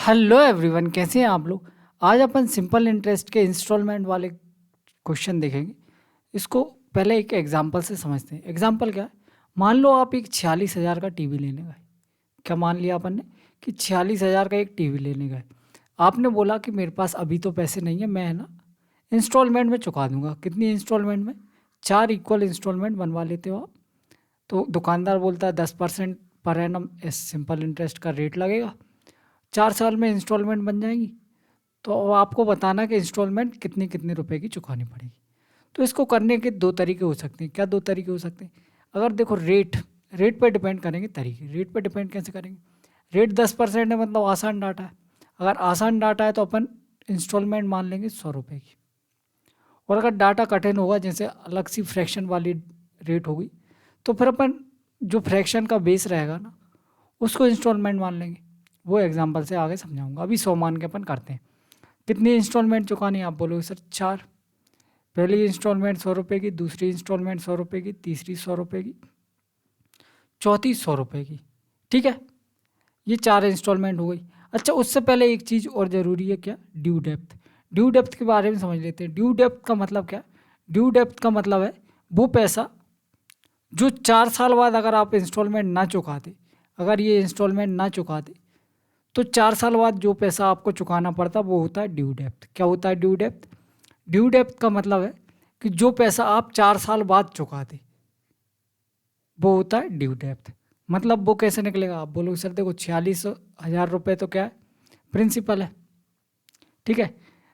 Hello everyone, कैसे हैं आप लोग। आज अपन सिंपल इंटरेस्ट के इंस्टॉलमेंट वाले क्वेश्चन देखेंगे। इसको पहले एक एग्जांपल से समझते हैं। एग्जांपल क्या है, मान लो आप एक 46,000 का टीवी लेने गए। क्या मान लिया अपन ने कि 46,000 का एक टीवी लेने गए। आपने बोला कि मेरे पास अभी तो पैसे नहीं है, मैं है ना इंस्टॉलमेंट में चुका दूंगा। कितनी इंस्टॉलमेंट में? 4 इक्वल इंस्टॉलमेंट बनवा लेते हो आप। तो दुकानदार बोलता है 10% पर एनम सिंपल इंटरेस्ट का रेट लगेगा, 4 साल में इंस्टॉलमेंट बन जाएगी। तो अब आपको बताना कि इंस्टॉलमेंट कितने कितने रुपए की चुकानी पड़ेगी। तो इसको करने के दो तरीके हो सकते हैं। क्या दो तरीके हो सकते हैं? अगर देखो रेट रेट पे डिपेंड करेंगे तरीके। रेट पे डिपेंड कैसे करेंगे? रेट 10% है, मतलब आसान डाटा है। अगर आसान डाटा है तो अपन इंस्टॉलमेंट मान लेंगे 100 रुपये की। और अगर डाटा कठिन होगा, जैसे अलग सी फ्रैक्शन वाली रेट होगी, तो फिर अपन जो फ्रैक्शन का बेस रहेगा ना, उसको इंस्टॉलमेंट मान लेंगे। वो एग्जाम्पल से आगे समझाऊंगा। अभी 100 मान के अपन करते हैं। कितनी इंस्टॉलमेंट चुकानी है? आप बोलोगे सर 4। पहली इंस्टॉलमेंट 100 रुपये की, दूसरी इंस्टॉलमेंट 100 रुपये की, तीसरी 100 रुपये की, चौथी 100 रुपये की। ठीक है, ये 4 इंस्टॉलमेंट हो गई। अच्छा, उससे पहले एक चीज़ और ज़रूरी है। क्या? Due depth. ड्यू डेप्थ के बारे में समझ लेते हैं। ड्यू डेप्थ का मतलब क्या? ड्यू डेप्थ का मतलब है वो पैसा जो 4 साल बाद अगर आप इंस्टॉलमेंट ना चुकाते, अगर ये इंस्टॉलमेंट ना चुकाते, तो 4 साल बाद जो पैसा आपको चुकाना पड़ता वो होता है ड्यू डेप्थ। क्या होता है ड्यू डेप्थ? ड्यू डेप्थ का मतलब है कि जो पैसा आप 4 साल बाद चुकाते वो होता है ड्यू डेप्थ। मतलब वो कैसे निकलेगा? आप बोलोगे सर देखो 46,000 रुपये तो क्या है, प्रिंसिपल है। ठीक है,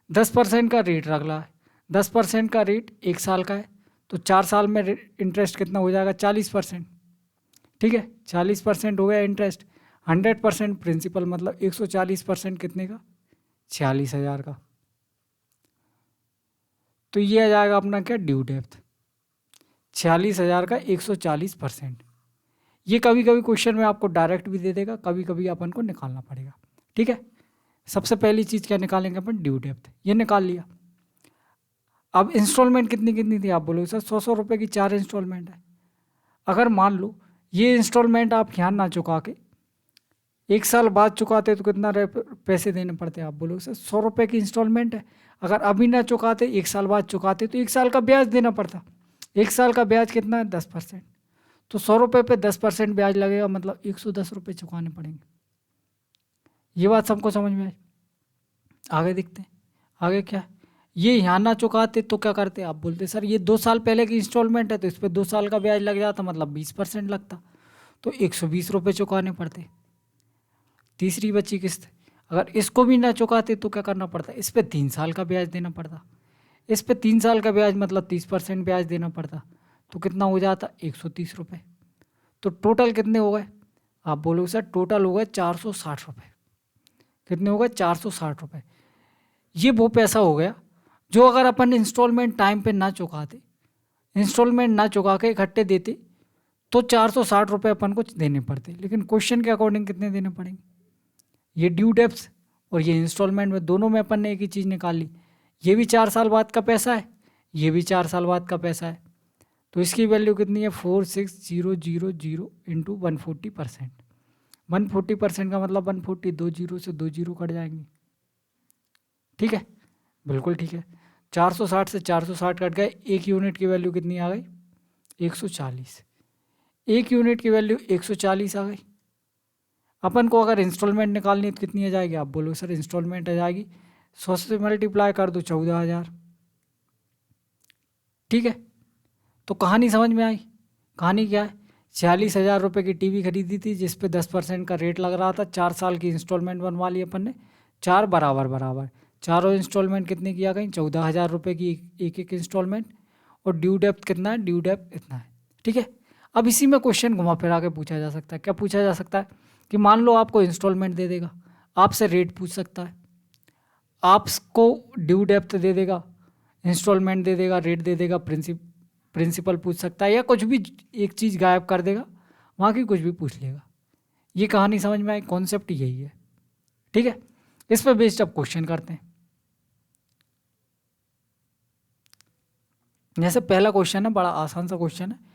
10% का रेट रखला है। 10% का रेट 1 साल का है, तो 4 साल में इंटरेस्ट कितना हो जाएगा? 40%। ठीक है, 40% हो गया इंटरेस्ट। 100% प्रिंसिपल, मतलब 140% कितने का? 46,000 का। तो ये आ जाएगा अपना क्या? Due depth. 46,000 का 140%। ये कभी कभी क्वेश्चन में आपको डायरेक्ट भी दे देगा, कभी कभी अपन को निकालना पड़ेगा। ठीक है, सबसे पहली चीज़ क्या निकालेंगे अपन? Due depth. ये निकाल लिया। अब इंस्टॉलमेंट कितनी कितनी थी? आप बोलोगे सर 100 रुपये की 4 इंस्टॉलमेंट है। अगर मान लो ये इंस्टॉलमेंट आप यहाँ ना चुका के 1 साल बाद चुकाते तो कितना पैसे देने पड़ते? आप बोलोगे सर 100 रुपये की इंस्टॉलमेंट है, अगर अभी ना चुकाते 1 साल बाद चुकाते तो 1 साल का ब्याज देना पड़ता। 1 साल का ब्याज कितना है? 10%। तो 100 रुपये पे 10% ब्याज लगेगा, मतलब 110 रुपये चुकाने पड़ेंगे। ये बात सबको समझ में आई? आगे देखते हैं। आगे क्या है? ये यहाँ ना चुकाते तो क्या करते? आप बोलते सर ये 2 साल पहले की इंस्टॉलमेंट है, तो इस पर 2 साल का ब्याज लग जाता, मतलब 20% लगता, तो 120 रुपये चुकाने पड़ते। तीसरी बची किस्त, अगर इसको भी ना चुकाते तो क्या करना पड़ता? इस पर 3 साल का ब्याज देना पड़ता। इस पे 3 साल का ब्याज, मतलब 30% ब्याज देना पड़ता। तो कितना हो जाता? 130 रुपये। तो टोटल कितने हो गए? आप बोलोगे सर टोटल हो गए 460 रुपये। कितने हो गए? 460 रुपये। ये वो पैसा हो गया जो अगर अपन इंस्टॉलमेंट टाइम पे ना चुकाते, इंस्टॉलमेंट ना चुका के इकट्ठे देते, तो 460 रुपये अपन को देने पड़ते। लेकिन क्वेश्चन के अकॉर्डिंग कितने देने पड़ेंगे? ये ड्यू डेप्थ और ये इंस्टॉलमेंट में दोनों में अपन ने एक ही चीज़ निकाल ली। ये भी 4 साल बाद का पैसा है, ये भी 4 साल बाद का पैसा है। तो इसकी वैल्यू कितनी है? 46,000 इंटू 140%। 140% का मतलब 140, 2 जीरो से 2 जीरो कट जाएंगे। ठीक है, बिल्कुल ठीक है। 460 से 460 कट गए। एक यूनिट की वैल्यू कितनी आ गई? 140। एक यूनिट की वैल्यू 140 आ गई। अपन को अगर इंस्टॉलमेंट निकालनी है तो कितनी आ जाएगी? आप बोलो सर इंस्टॉलमेंट आ जाएगी 100 से मल्टीप्लाई कर दो 14,000। ठीक है, तो कहानी समझ में आई? कहानी क्या है? 46,000 रुपये की टीवी खरीदी थी, जिस पे 10% का रेट लग रहा था। 4 साल की इंस्टॉलमेंट बनवा ली अपन ने, 4 बराबर बराबर। चारों इंस्टॉलमेंट कितने की आ गई? 14,000 रुपये की एक एक इंस्टॉलमेंट। और ड्यू डेप्थ कितना है? ड्यू डेप्थ इतना है। ठीक है, अब इसी में क्वेश्चन घुमा फिरा के पूछा जा सकता है। क्या पूछा जा सकता है? कि मान लो आपको इंस्टॉलमेंट दे देगा, आपसे रेट पूछ सकता है, आपको ड्यू डेप्थ दे देगा, इंस्टॉलमेंट दे देगा, रेट दे देगा, प्रिंसिपल पूछ सकता है, या कुछ भी एक चीज़ गायब कर देगा, वहाँ की कुछ भी पूछ लेगा। ये कहानी समझ में आई? कॉन्सेप्ट यही है। ठीक है, इस पर बेस्ड अब क्वेश्चन करते हैं। जैसे पहला क्वेश्चन है, बड़ा आसान सा क्वेश्चन है।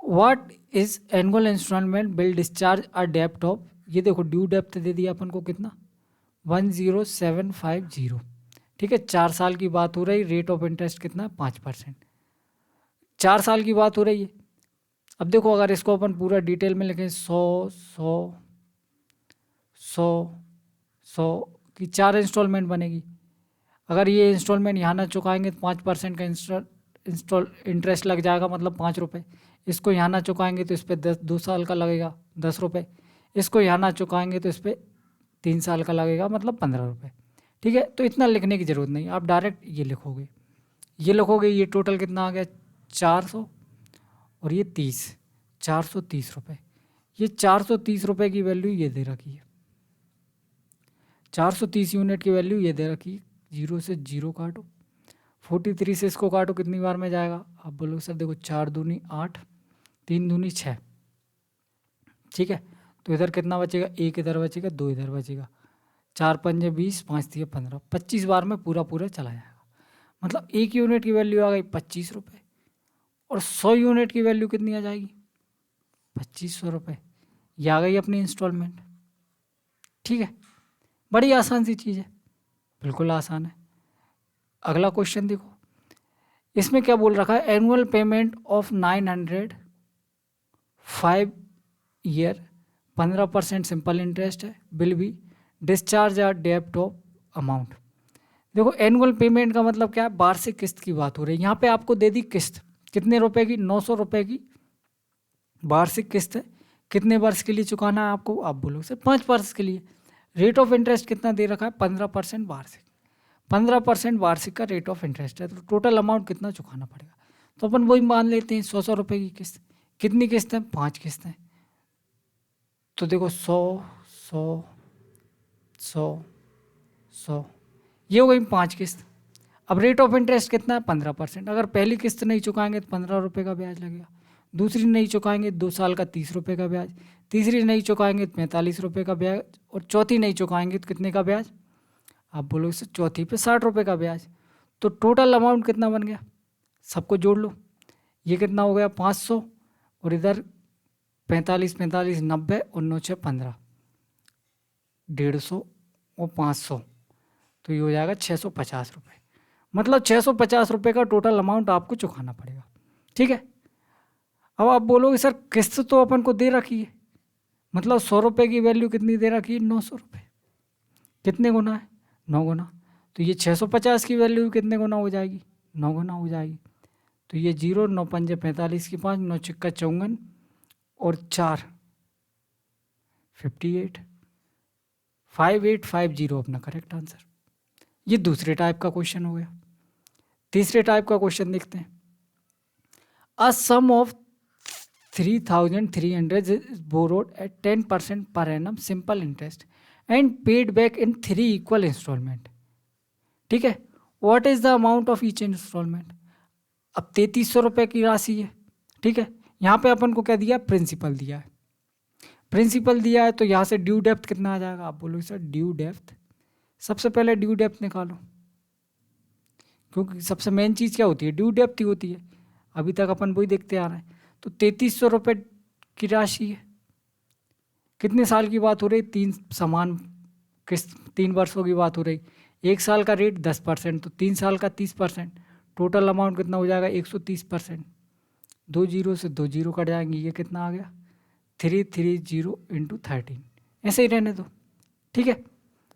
What is annual instalment will discharge a डेप्ट ऑफ। ये देखो ड्यू डेप्थ दे दिया अपन को कितना? 10,750। ठीक है, 4 साल की बात हो रही, रेट ऑफ इंटरेस्ट कितना है 5%। 4 साल की बात हो रही है। अब देखो अगर इसको अपन पूरा डिटेल में लिखें 100 की 4 इंस्टॉलमेंट बनेगी। अगर ये इंस्टॉलमेंट यहाँ ना चुकाएंगे तो 5% का इंटरेस्ट लग जाएगा, मतलब 5 रुपये। इसको यहाँ ना चुकाएंगे तो इस पर 2 साल का लगेगा 10 रुपये। इसको यहाँ ना चुकाएंगे तो इस पर 3 साल का लगेगा, मतलब 15 रुपये। ठीक है, तो इतना लिखने की ज़रूरत नहीं, आप डायरेक्ट ये लिखोगे। ये टोटल कितना आ गया 400 और ये 30, 430 रुपये। ये 430 रुपये की वैल्यू ये दे रखी है, 430 यूनिट की वैल्यू ये दे रखी है। 0 से 0 काटो, 43 से इसको काटो, कितनी बार में जाएगा? आप बोलोगे सर देखो 4 दूनी 8, 3 दूनी 6। ठीक है, तो इधर कितना बचेगा? 1 इधर बचेगा, 2 इधर बचेगा, 4 पंजे 20, 5 दिए 15, 25 बार में पूरा चला जाएगा। मतलब 1 यूनिट की वैल्यू आ गई 25 रुपये, और 100 यूनिट की वैल्यू कितनी आ जाएगी? 2500 रुपये। ये आ गई अपनी इंस्टॉलमेंट। ठीक है, बड़ी आसान सी चीज़ है, बिल्कुल आसान है। अगला क्वेश्चन देखो, इसमें क्या बोल रखा है? Annual payment of 900, 5 year, 15% simple interest है, विल बी डिस्चार्ज या डेब्ट ऑफ अमाउंट। देखो एनुअल पेमेंट का मतलब क्या है? वार्षिक किस्त की बात हो रही है। यहाँ पे आपको दे दी किस्त कितने रुपए की? 900 रुपये की वार्षिक किस्त है। कितने वर्ष के लिए चुकाना है आपको? आप बोलो सर 5 वर्ष के लिए। रेट ऑफ इंटरेस्ट कितना दे रखा है? 15% वार्षिक। 15% वार्षिक का रेट ऑफ इंटरेस्ट है, तो टोटल अमाउंट कितना चुकाना पड़ेगा? तो अपन वही मान लेते हैं 100 रुपये की किस्त। कितनी किस्त है? 5 किस्तें। तो देखो 100 100 100 100, ये हो गई 5 किस्त। अब रेट ऑफ इंटरेस्ट कितना है? 15%। अगर पहली किस्त नहीं चुकाएंगे तो 15 रुपये का ब्याज लगेगा, दूसरी नहीं चुकाएंगे 2 साल का 30 रुपये का ब्याज, तीसरी नहीं चुकाएंगे तो 45 रुपये का ब्याज, और चौथी नहीं चुकाएंगे तो कितने का ब्याज? आप बोलो इसे चौथी पे 60 रुपये का ब्याज। तो टोटल अमाउंट कितना बन गया? सबको जोड़ लो, ये कितना हो गया 500, और इधर 45 45 90 और 9 6 15, 150 और 500, तो ये हो जाएगा 650 रुपये। मतलब 650 रुपये का टोटल अमाउंट आपको चुकाना पड़ेगा। ठीक है, अब आप बोलोगे सर किस्त तो अपन को दे रखी है, मतलब 100 रुपये की वैल्यू कितनी दे रखी है? 900 रुपये। कितने गुना है? 9 गुना। तो ये 650 की वैल्यू कितने गुना हो जाएगी? 9 गुना हो जाएगी। तो ये 0, 9 पंजे 45 की 5, 9 छिक्का 54 और 4 58, 5850 अपना करेक्ट आंसर। ये दूसरे टाइप का क्वेश्चन हो गया। तीसरे टाइप का क्वेश्चन देखते हैं। अ सम of 3,300 is borrowed at 10% per annum simple interest and paid back in 3 equal installment. ठीक है, what is the amount of each instalment? अब 3300 रुपये की राशि है। ठीक है, यहाँ पे अपन को क्या दिया? प्रिंसिपल दिया है। प्रिंसिपल दिया है तो यहाँ से ड्यू डेप्थ कितना आ जाएगा? आप बोलो सर ड्यू डेप्थ, सबसे पहले ड्यू डेप्थ निकालो, क्योंकि सबसे मेन चीज़ क्या होती है? ड्यू डेप्थ ही होती है। अभी तक अपन वही देखते आ रहे हैं। तो 3300 रुपये की राशि है। कितने साल की बात हो रही? 3 समान किस्त, 3 वर्षों की बात हो रही। 1 साल का रेट 10%, तो 3 साल का 30%, टोटल अमाउंट कितना हो जाएगा? 130%। 2 जीरो से 2 जीरो कट जाएंगे, ये कितना आ गया? 330 इंटू 13। ऐसे ही रहने दो। ठीक है,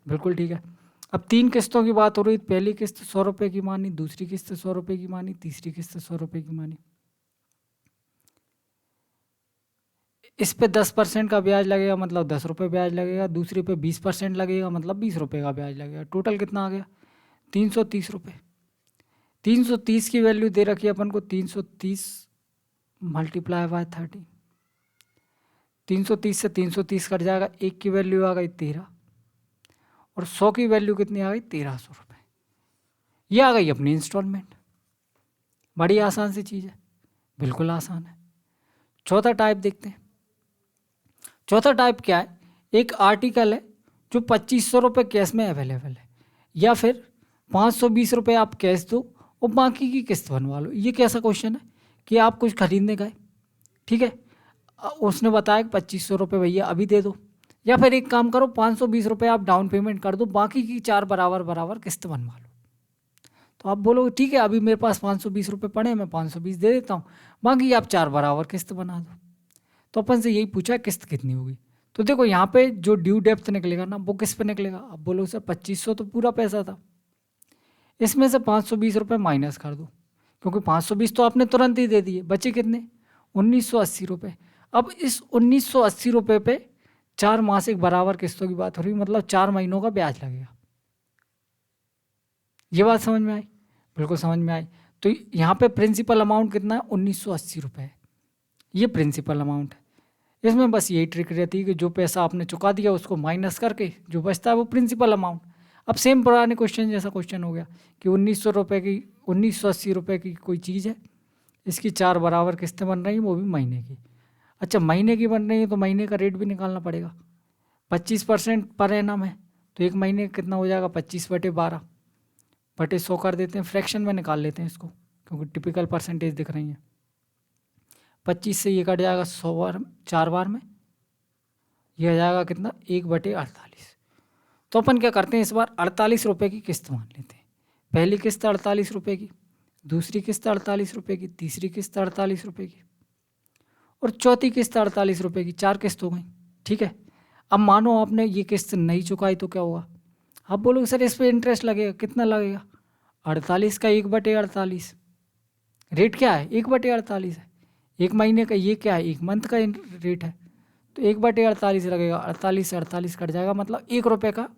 बिल्कुल ठीक है। अब 3 किस्तों की बात हो रही, पहली किस्त 100 रुपये की मानी, दूसरी किस्त 100 रुपये की मानी, तीसरी किस्त 100 रुपये की मानी। इस पे 10% का ब्याज लगेगा, मतलब 10 रुपये ब्याज लगेगा। दूसरे पे 20% लगेगा, मतलब 20 रुपये का ब्याज लगेगा। टोटल कितना आ गया? 330 रुपये। 330 की वैल्यू दे रखी है अपन को, 330 मल्टीप्लाई बाय 30। 330 से 330 कट जाएगा, 1 की वैल्यू आ गई 13, और 100 की वैल्यू कितनी आ गई? 1300 रुपये। ये आ गई अपनी इंस्टॉलमेंट। बड़ी आसान सी चीज़ है, बिल्कुल आसान है। चौथा टाइप देखते हैं। चौथा टाइप क्या है? एक आर्टिकल है जो 2500 रुपये कैश में अवेलेबल है, या फिर 520 रुपये आप कैश दो और बाकी की किस्त बनवा लो। ये कैसा क्वेश्चन है कि आप कुछ खरीदने गए, ठीक है, उसने बताया कि 2500 रुपये भैया अभी दे दो, या फिर एक काम करो, 520 रुपये आप डाउन पेमेंट कर दो, बाकी की 4 बराबर बराबर किस्त बनवा लो। तो आप बोलोगे ठीक है, अभी मेरे पास 520 रुपये पड़े हैं, मैं 520 दे देता हूँ, बाकी आप 4 बराबर किस्त बना दो। तो अपन से यही पूछा किस्त कितनी होगी। तो देखो यहाँ पे जो ड्यू डेप्थ निकलेगा ना, वो किस पे निकलेगा। अब बोलो सर 2500 तो पूरा पैसा था, इसमें से 520 रुपये माइनस कर दो, क्योंकि 520 तो आपने तुरंत ही दे दिए, बचे कितने 1980 रुपये। अब इस 1980 रुपये पे 4 मासिक बराबर किस्तों की बात हो रही, मतलब 4 महीनों का ब्याज लगेगा। ये बात समझ में आई, बिल्कुल समझ में आई। तो यहाँ पे प्रिंसिपल अमाउंट कितना है 1980 रुपये, ये प्रिंसिपल अमाउंट है। इसमें बस यही ट्रिक रहती है कि जो पैसा आपने चुका दिया उसको माइनस करके जो बचता है वो प्रिंसिपल अमाउंट। अब सेम पुराने क्वेश्चन जैसा क्वेश्चन हो गया कि 1900 रुपये की 1980 रुपये की कोई चीज़ है, इसकी 4 बराबर किस्तें बन रही हैं, वो भी महीने की। अच्छा महीने की बन रही है तो महीने का रेट भी निकालना पड़ेगा। 25% पर एनम है, तो एक महीने का कितना हो जाएगा 25/12/100 कर देते हैं, फ्रैक्शन में निकाल लेते हैं इसको, क्योंकि टिपिकल परसेंटेज दिख रही है। 25 से ये कट जाएगा 100 बार 4 बार में, यह आ जाएगा कितना 1/48। तो अपन क्या करते हैं, इस बार 48 रुपये की किस्त मान लेते हैं। पहली किस्त 48 रुपये की, दूसरी किस्त 48 रुपये की, तीसरी किस्त 48 रुपये की और चौथी किस्त 48 रुपये की। 4 किस्त हो गई, ठीक है। अब मानो आपने ये किस्त नहीं चुकाई तो क्या होगा। आप बोलोगे सर इस पर इंटरेस्ट लगेगा, कितना लगेगा 48 का 1/48। रेट क्या है 1/48 है, एक महीने का, ये क्या है 1 मंथ का रेट है, तो 1/48 लगेगा। 48 से 48 कट जाएगा, मतलब 1 रुपये का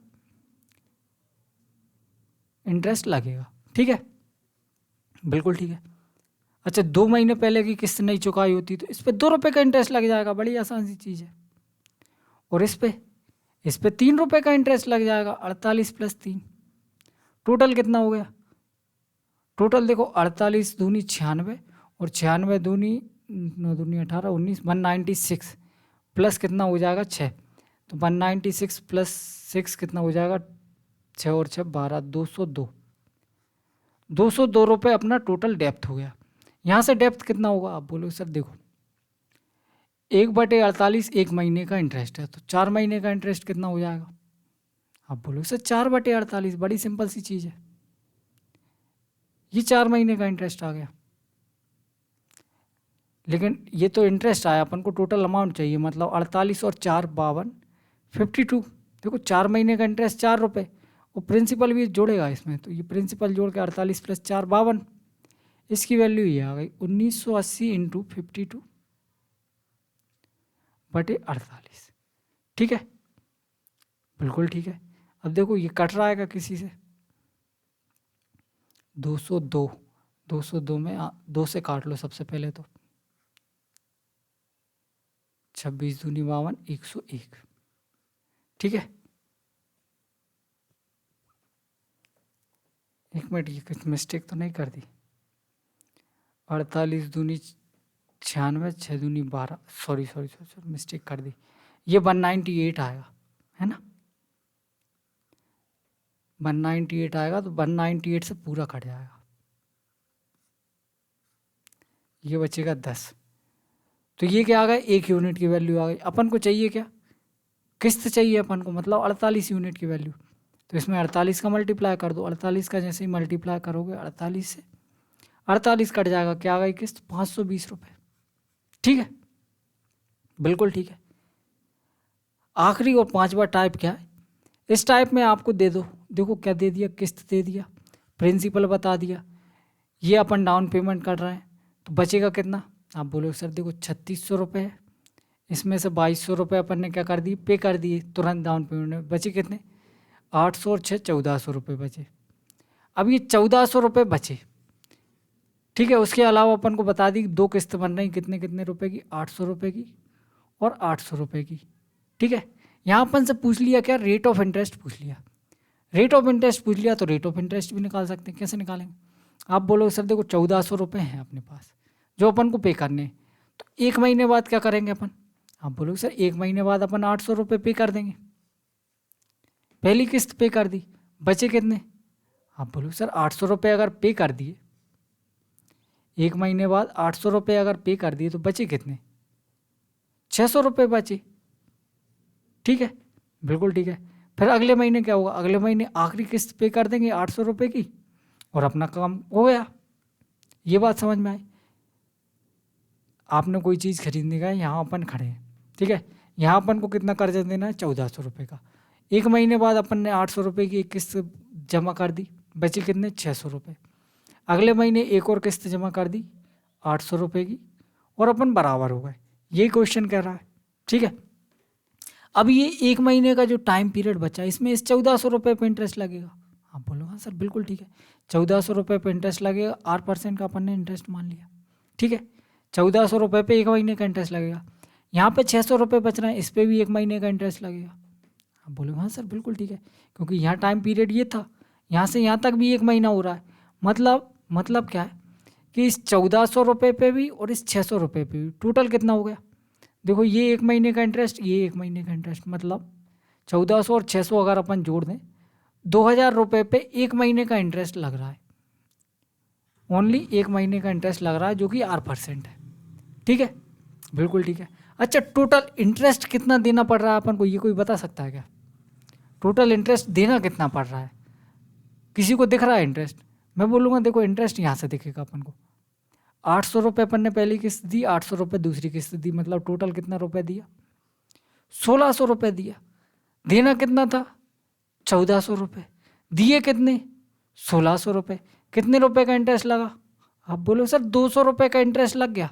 इंटरेस्ट लगेगा, ठीक है, बिल्कुल ठीक है। अच्छा 2 महीने पहले की किस्त नहीं चुकाई होती तो इस पर 2 रुपये का इंटरेस्ट लग जाएगा, बड़ी आसान सी चीज़ है। और इस पे 3 रुपये का इंटरेस्ट लग जाएगा, 48 + 3, टोटल कितना हो गया। टोटल देखो 48 दूनी 96 और 96 दूनी 9 दूनी 18 19 196 प्लस कितना हो जाएगा 6, तो 196 + 6 कितना हो जाएगा 6 और 6 12, 202 रुपये अपना टोटल डेप्थ हो गया। यहाँ से डेप्थ कितना होगा। आप बोलो सर देखो 1/48 एक महीने का इंटरेस्ट है, तो 4 महीने का इंटरेस्ट कितना हो जाएगा। आप बोलो सर 4/48, बड़ी सिंपल सी चीज़ है, ये 4 महीने का इंटरेस्ट आ गया। लेकिन ये तो इंटरेस्ट आया, अपन को टोटल अमाउंट चाहिए, मतलब 48 और 4 52 52। देखो 4 महीने का इंटरेस्ट 4 रुपये और प्रिंसिपल भी जोड़ेगा इसमें, तो ये प्रिंसिपल जोड़ के 48 + 4 52, इसकी वैल्यू ये आ गई 1980 × 52/48, ठीक है, बिल्कुल ठीक है। अब देखो ये कट रहा है किसी से 202 में 2 से काट लो सबसे पहले, तो 26 दूनी 52 101, ठीक है। एक मिनट, ये कुछ मिस्टेक तो नहीं कर दी। 48 दूनी 96, 6 दूनी 12, सॉरी मिस्टेक कर दी, ये 198 आएगा, है ना 198 आएगा, तो 198 से पूरा कट जाएगा, ये बचेगा 10। तो ये क्या आ गया 1 यूनिट की वैल्यू आ गई। अपन को चाहिए क्या, किस्त चाहिए अपन को, मतलब 48 यूनिट की वैल्यू। तो इसमें 48 का मल्टीप्लाई कर दो, 48 का जैसे ही मल्टीप्लाई करोगे 48 से 48 कट जाएगा, क्या आ गई किस्त 520 रुपये, ठीक है, बिल्कुल ठीक है। आखिरी और 5वां टाइप क्या है, इस टाइप में आपको दे दो, देखो क्या दे दिया, किस्त दे दिया, प्रिंसिपल बता दिया, ये अपन डाउन पेमेंट कर रहे हैं, तो बचेगा कितना। आप बोलो सर देखो 3600 रुपये है, इसमें से 2200 रुपये अपन ने क्या कर दिए पे कर दिए तुरंत डाउन पेमेंट में, बचे कितने 800 और 6 1400 रुपये बचे। अब ये 1400 रुपये बचे, ठीक है। उसके अलावा अपन को बता दी 2 किस्त बन रही कितने कितने रुपए की, 800 रुपये की और 800 रुपये की, ठीक है। यहाँ अपन से पूछ लिया क्या, रेट ऑफ इंटरेस्ट पूछ लिया, रेट ऑफ इंटरेस्ट पूछ लिया, तो रेट ऑफ इंटरेस्ट भी निकाल सकते हैं। कैसे निकालेंगे, आप बोलो सर देखो 1400 रुपये हैं अपने पास जो अपन को पे करने हैं, तो 1 महीने बाद क्या करेंगे अपन। आप बोलो सर 1 महीने बाद अपन 800 रुपये पे कर देंगे, पहली किस्त पे कर दी, बचे कितने। आप बोलो सर 800 रुपये अगर पे कर दिए, 1 महीने बाद 800 रुपये अगर पे कर दिए तो बचे कितने 600 रुपये बचे, ठीक है, बिल्कुल ठीक है। फिर अगले महीने क्या होगा, अगले महीने आखिरी किस्त पे कर देंगे 800 रुपये की और अपना काम हो गया। ये बात समझ में आई। आपने कोई चीज़ खरीदने का है, यहाँ अपन खड़े हैं, ठीक है, यहाँ अपन को कितना कर्जा देना है, 1400 रुपये का। एक महीने बाद अपन ने 800 रुपये की एक किस्त जमा कर दी, बचे कितने, 600 रुपये। अगले महीने एक और किस्त जमा कर दी 800 रुपये की और अपन बराबर हो गए। यही क्वेश्चन कह रहा है, ठीक है। अब ये एक महीने का जो टाइम पीरियड बचा, इसमें इस 1400 रुपये पे इंटरेस्ट लगेगा। आप बोलो हाँ सर बिल्कुल ठीक है, 1400 रुपये पे इंटरेस्ट लगेगा, 8% का अपन ने इंटरेस्ट मान लिया, ठीक है। 1400 रुपये पे एक महीने का इंटरेस्ट लगेगा। यहाँ पे 600 रुपये बच रहे हैं, इस पर भी एक महीने का इंटरेस्ट लगेगा। आप बोलो हाँ सर बिल्कुल ठीक है, क्योंकि यहाँ टाइम पीरियड ये था, यहाँ से यहाँ तक भी एक महीना हो रहा है। मतलब क्या है कि इस 1400 रुपये पे भी और इस 600 रुपये पे भी टोटल कितना हो गया। देखो ये एक महीने का इंटरेस्ट, ये एक महीने का इंटरेस्ट, मतलब 1400 और 600 अगर अपन जोड़ दें, 2000 रुपये पे एक महीने का इंटरेस्ट लग रहा है। ओनली एक महीने का इंटरेस्ट लग रहा है, जो कि 8% है, ठीक है, बिल्कुल ठीक है। अच्छा, टोटल इंटरेस्ट कितना देना पड़ रहा है अपन को, ये कोई बता सकता है क्या? टोटल इंटरेस्ट देना कितना पड़ रहा है, किसी को दिख रहा है इंटरेस्ट? मैं बोलूँगा देखो इंटरेस्ट यहाँ से दिखेगा अपन को। 800 रुपये अपन ने पहली किस्त दी, 800 रुपये दूसरी किस्त दी, मतलब टोटल कितना रुपये दिया, 1600 रुपये दिया। देना कितना था, 1400 रुपये। दिए कितने, 1600 रुपये। कितने रुपए का इंटरेस्ट लगा? आप बोलो सर 200 रुपये का इंटरेस्ट लग गया,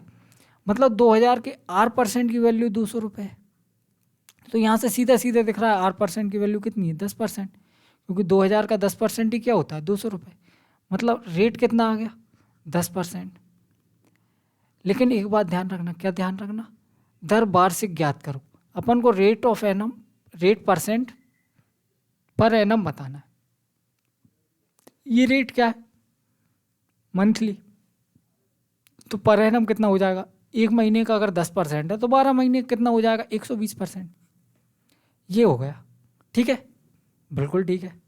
मतलब 2000 के 8% की वैल्यू 200 रुपये है। तो यहाँ से सीधा सीधा दिख रहा है 8% की वैल्यू कितनी है, 10%, क्योंकि 2000 का 10% ही क्या होता है, 200 रुपये। मतलब रेट कितना आ गया, 10%। लेकिन एक बात ध्यान रखना, क्या ध्यान रखना, दर वार्षिक ज्ञात करो। अपन को rate of annum, rate percent per annum बताना है। ये रेट क्या है, मंथली, तो पर एनम कितना हो जाएगा, एक महीने का अगर 10% है तो 12 महीने कितना हो जाएगा, 120%। ये हो गया, ठीक है, बिल्कुल ठीक है।